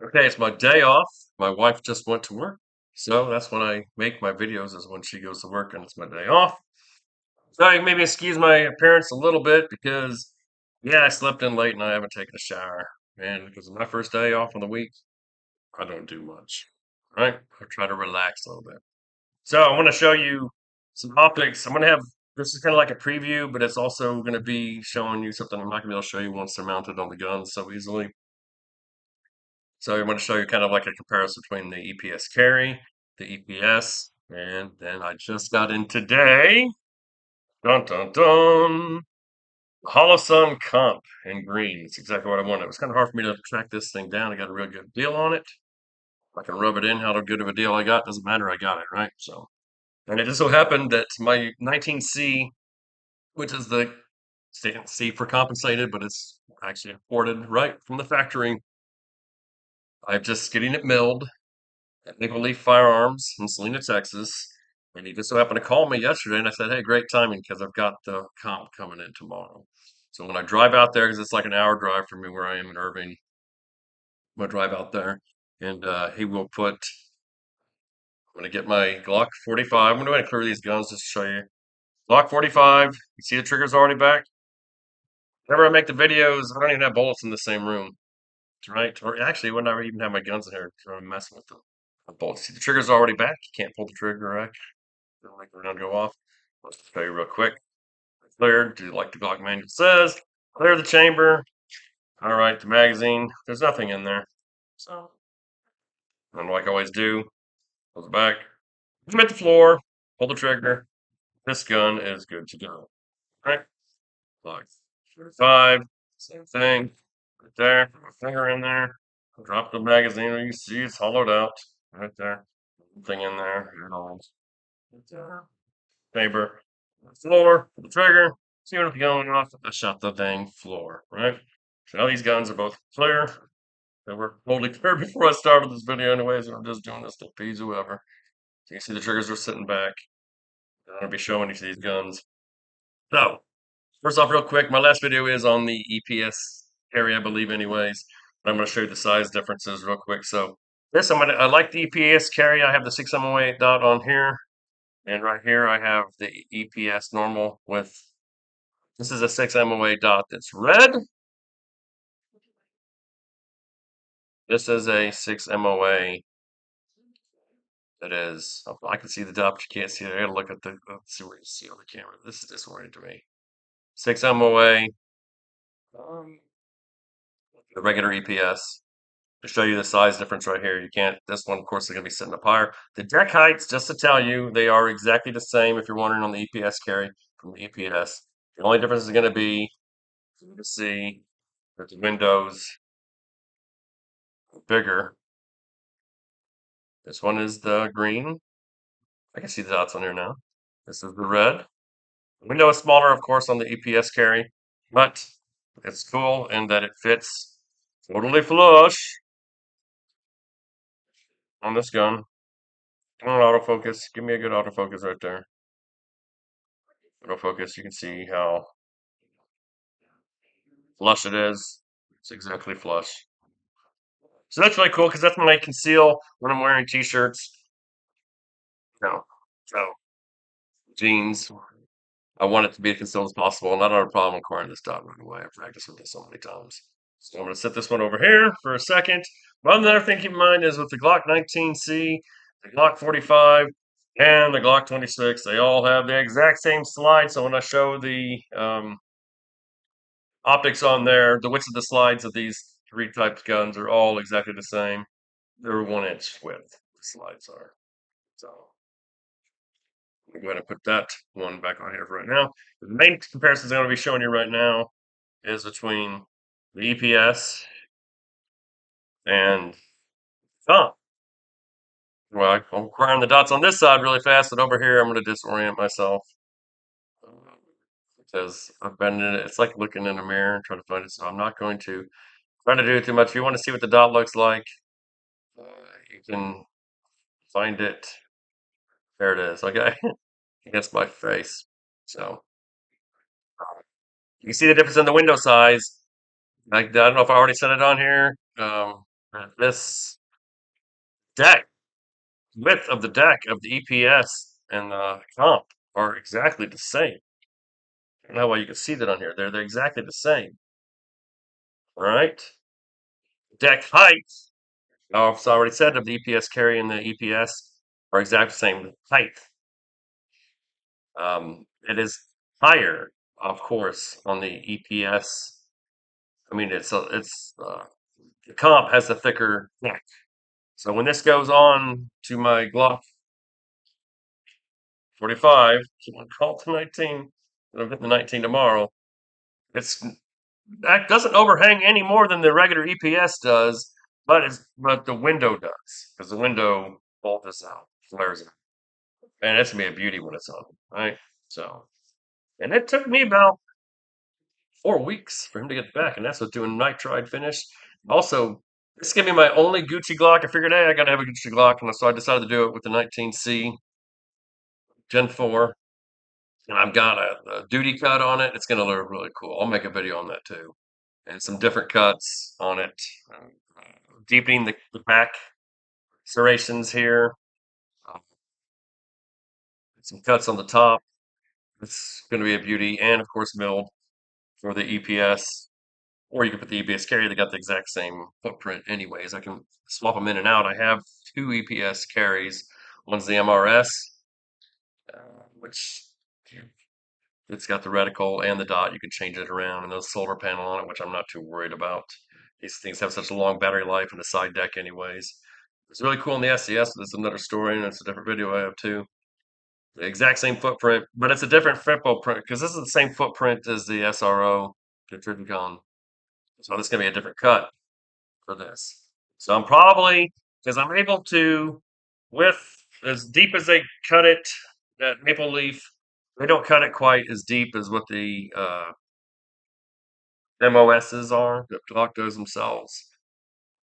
Okay, it's my day off. My wife just went to work. So that's when I make my videos is when she goes to work and it's my day off. So I maybe excuse my appearance a little bit because yeah, I slept in late and I haven't taken a shower. And because it's my first day off of the week, I don't do much. Right? I try to relax a little bit. So I want to show you some optics. I'm gonna have this is kind of like a preview, but it's also going to be showing you something I'm not gonna be able to show you once they're mounted on the guns so easily. So I'm going to show you kind of like a comparison between the EPS carry, the EPS, and then I just got in today. Dun dun dun. HolosunCOMP in green. It's exactly what I wanted. It was kind of hard for me to track this thing down. I got a real good deal on it. I can rub it in. How good of a deal I got doesn't matter. I got it right. So, and it just so happened that my 19C, which is the C for compensated, but it's actually imported right from the factory. I'm just getting it milled at Nickel Leaf Firearms in Salina, Texas. And he just so happened to call me yesterday, and I said, "Hey, great timing because I've got the comp coming in tomorrow." So when I drive out there, because it's like an hour drive from me where I am in Irving, I'm gonna drive out there, and he will put. I'm gonna get my Glock 45. I'm gonna clear these guns just to show you. Glock 45. You see the trigger's already back. Whenever I make the videos, I don't even have bullets in the same room, right? Or actually, when I even have my guns in here, I'm messing with them. The bullets. See, the trigger's already back. You can't pull the trigger, right? Like we're gonna go off. Let's show you real quick. Cleared, do like the Glock manual says. Clear the chamber. All right, the magazine. There's nothing in there. So, and like I always do, goes back. Put them at the floor. Pull the trigger. This gun is good to go. All right. Glock 35. Same thing. Right there. Put my finger in there. Drop the magazine. You see it's hollowed out. Right there. Nothing in there at all. Right there. Chamber, floor, pull the trigger, see what's going off. I shot the dang floor, right? So now these guns are both clear. They were totally clear before I started this video anyways, and I'm just doing this to appease whoever. So you can see the triggers are sitting back. I'm going to be showing you these guns. So, first off, real quick, my last video is on the EPS area, I believe anyways. But I'm going to show you the size differences real quick. So this, I like the EPS carry. I have the 6MOA dot on here. And right here I have the EPS normal with, this is a 6MOA dot that's red. This is a 6MOA that is, oh, I can see the dot, but you can't see it. I gotta look at the, let's see where you see on the camera. This is disoriented to me. 6MOA, um, the regular EPS. To show you the size difference right here, you can't, this one, of course, is going to be sitting up higher. The deck heights, just to tell you, they are exactly the same if you're wondering on the EPS carry from the EPS. The only difference is going to be, you can see, that the windows bigger. This one is the green. I can see the dots on here now. This is the red. The window is smaller, of course, on the EPS carry, but it's cool in that it fits totally flush on this gun. Come on, autofocus. Give me a good autofocus right there. Autofocus, you can see how flush it is. It's exactly flush. So that's really cool because that's when I conceal when I'm wearing t-shirts. No. So jeans. I want it to be as concealed as possible, and I don't have a problem acquiring this dot right away. I've practiced with this so many times. So I'm going to set this one over here for a second. One other thing to keep in mind is with the Glock 19C, the Glock 45, and the Glock 26, they all have the exact same slide. So when I show the optics on there, the width of the slides of these three types of guns are all exactly the same. They're 1 inch width, the slides are. So I'm going to go ahead and put that one back on here for right now. The main comparisons I'm going to be showing you right now is between the EPS and oh, well, I'm acquiring the dots on this side really fast, but over here I'm going to disorient myself because I've been in it. It's like looking in a mirror and trying to find it. So I'm not going to try to do it too much. If you want to see what the dot looks like, uh, you can find it. There it is. Okay, against my face. So you can see the difference in the window size. I don't know if I already said it on here. This deck, width of the deck of the EPS and comp are exactly the same. I don't know why you can see that on here. They're exactly the same, right? Deck height, oh, I've already said of the EPS carry and the EPS are exactly the same height. It is higher, of course, on the EPS. I mean, the comp has a thicker neck. So when this goes on to my Glock 45, so I'm call it the 19, I'm hitting the 19 tomorrow. It's that doesn't overhang any more than the regular EPS does, but the window does because the window bulges out, flares out, and it's gonna be a beauty when it's on, right? So, and it took me about 4 weeks for him to get back, and that's with doing nitride finish. Also, this is gonna be my only Gucci Glock. I figured, hey, I gotta have a Gucci Glock, and so I decided to do it with the 19C Gen 4, and I've got a duty cut on it. It's gonna look really cool. I'll make a video on that too, and some different cuts on it, deepening the back serrations here, uh, some cuts on the top. It's gonna be a beauty, and of course milled for the EPS. Or you can put the EPS carrier. They got the exact same footprint anyways. I can swap them in and out. I have two EPS carries. One's the MRS, which it's got the reticle and the dot. You can change it around, and there's a solar panel on it, which I'm not too worried about. These things have such a long battery life in the side deck anyways. It's really cool in the SCS, but it's another story, and it's a different video I have too. The exact same footprint, but it's a different footprint because this is the same footprint as the SRO, the Tritigon. So this is going to be a different cut for this. So I'm probably, because I'm able to, with as deep as they cut it, that maple leaf, they don't cut it quite as deep as what the MOSs are, that Glock does themselves.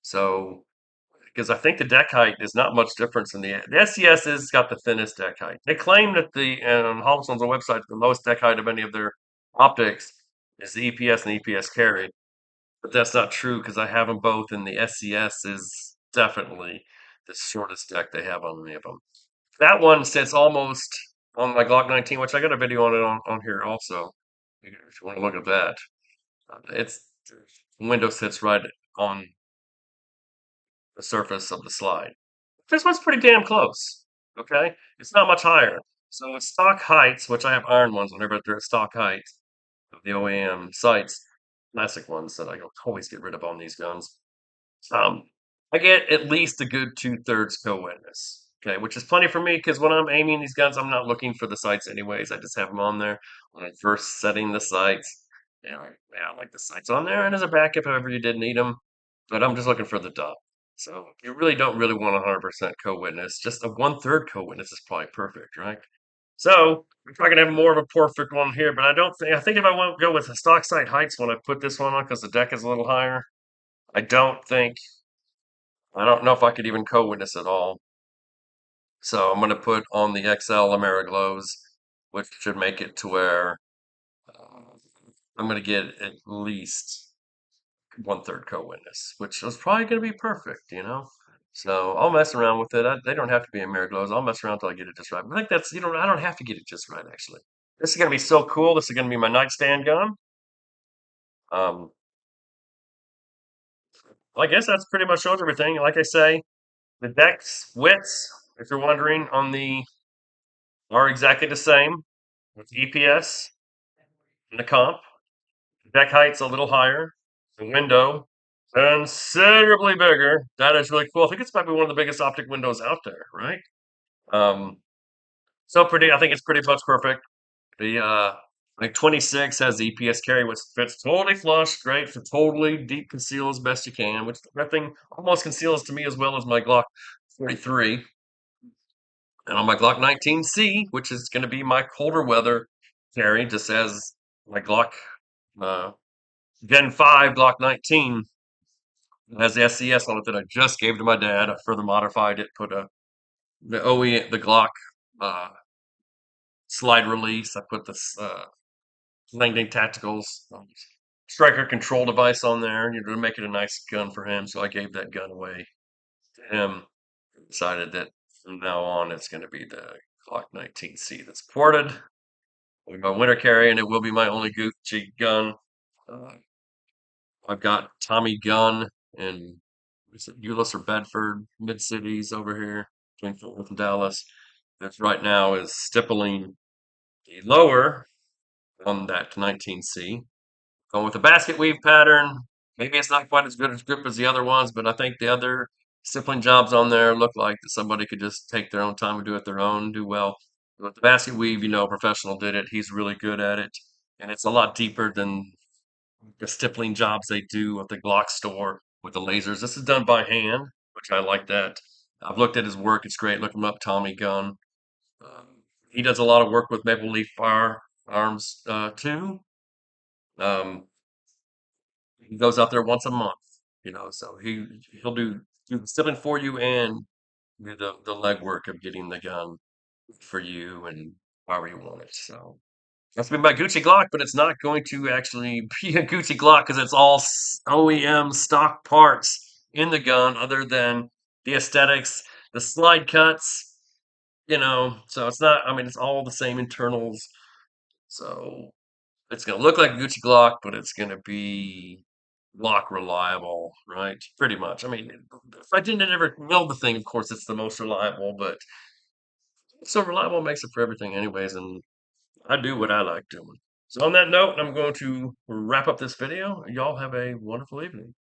So, because I think the deck height is not much difference in the SCS has got the thinnest deck height. They claim that the HolosunCOMP's website, the lowest deck height of any of their optics is the EPS and EPS carry. But that's not true because I have them both, and the SCS is definitely the shortest deck they have on any of them. That one sits almost on my Glock 19, which I got a video on it on here also. If you want to look at that, it's the window sits right on the surface of the slide. This one's pretty damn close. Okay, it's not much higher. So it's stock heights, which I have iron ones on there, but they're at stock height of the OEM sights, classic ones that I always get rid of on these guns. Um, I get at least a good 2/3 co-witness. Okay, which is plenty for me because when I'm aiming these guns, I'm not looking for the sights anyways. I just have them on there when I'm first setting the sights. Yeah, I like the sights on there, and as a backup, if ever you did need them. But I'm just looking for the dot. So you really don't really want 100% co-witness. Just a 1/3 co-witness is probably perfect, right? So we're probably gonna have more of a perfect one here, but I don't think. I think if I want to go with the stock sight heights when I put this one on, because the deck is a little higher, I don't think I don't know if I could even co-witness at all. So I'm going to put on the XL Ameriglows, which should make it to where uh, I'm going to get at least 1/3 co-witness, which is probably going to be perfect, you know? So I'll mess around with it. They don't have to be Ameriglows. I'll mess around until I get it just right. But I think that's, I don't have to get it just right, actually. This is going to be so cool. This is going to be my nightstand gun. Um, well, I guess that's pretty much shows everything. Like I say, the deck's widths, if you're wondering, on the are exactly the same with EPS and the comp. The deck height's a little higher. The window considerably bigger. That is really cool. I think it's probably one of the biggest optic windows out there, right? Um, so pretty. I think it's pretty much perfect. The like 26 has the EPS carry, which fits totally flush, great for totally deep conceal as best you can, which that thing almost conceals to me as well as my Glock 43. And on my Glock 19C, which is going to be my colder weather carry, just as my Glock uh, Gen 5 Glock 19 has the SCS on it that I just gave to my dad. I further modified it, put the OE, the Glock uh, slide release. I put this Langdon Tacticals striker control device on there, to make it a nice gun for him. So I gave that gun away to him. Decided that from now on it's going to be the Glock 19C that's ported. Will be my winter carry, and it will be my only Gucci gun. Uh, I've got Tommy gun in is it Euless or Bedford, mid cities over here between Fort Worth and Dallas. That right now is stippling the lower on that 19C. Going with the basket weave pattern. Maybe it's not quite as good as grip as the other ones, but I think the other stippling jobs on there look like that somebody could just take their own time and do it their own, do well. With the basket weave, a professional did it. He's really good at it. And it's a lot deeper than the stippling jobs they do at the Glock store with the lasers. This is done by hand, which I like that. I've looked at his work. It's great. Look him up, Tommy Gunn. Um, he does a lot of work with Maple Leaf Firearms too. Um, he goes out there once a month, so he'll do the stippling for you and do the legwork of getting the gun for you and however you want it. So that's been my Gucci Glock, but it's not going to actually be a Gucci Glock because it's all OEM stock parts in the gun, other than the aesthetics, the slide cuts, So it's not. I mean, it's all the same internals. So it's going to look like a Gucci Glock, but it's going to be Glock reliable, right? Pretty much. I mean, if I didn't ever build the thing, of course, it's the most reliable, but so reliable makes it for everything, anyways. And I do what I like doing. So on that note, I'm going to wrap up this video. Y'all have a wonderful evening.